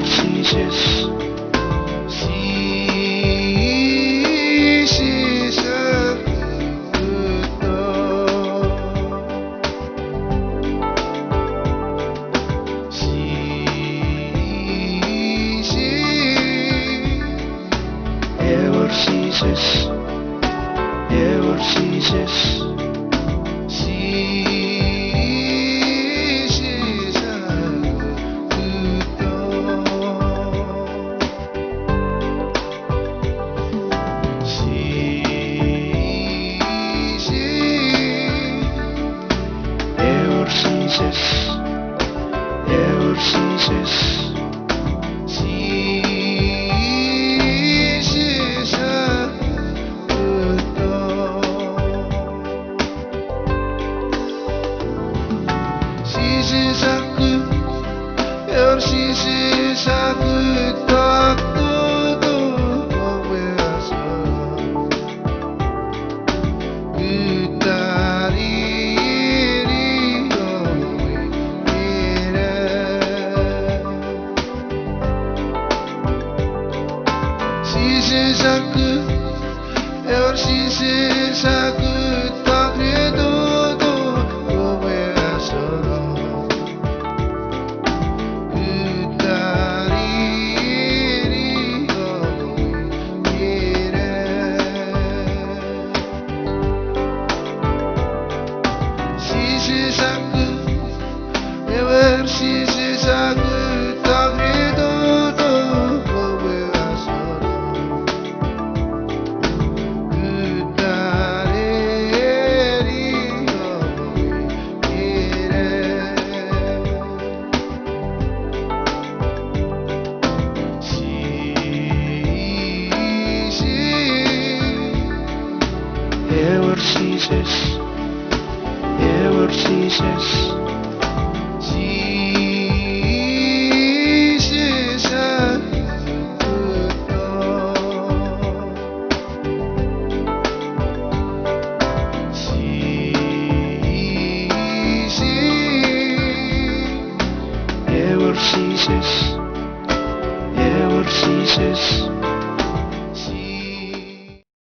ceases. Ceases a good thought. Ceases, ever ceases, ever ceases. Ceases a good thought. Ceases, ever ceases, ever ceases. Ceases a good thought. Ceases a good, ever ceases a good thought. Good daddy. Ceases a good, ever ceases a good thought. Good daddy. Ceases a good, ever ceases a good thought. Ever ceases, ever ceases. Ceases a good thought. Ceases, ever ceases, ever ceases.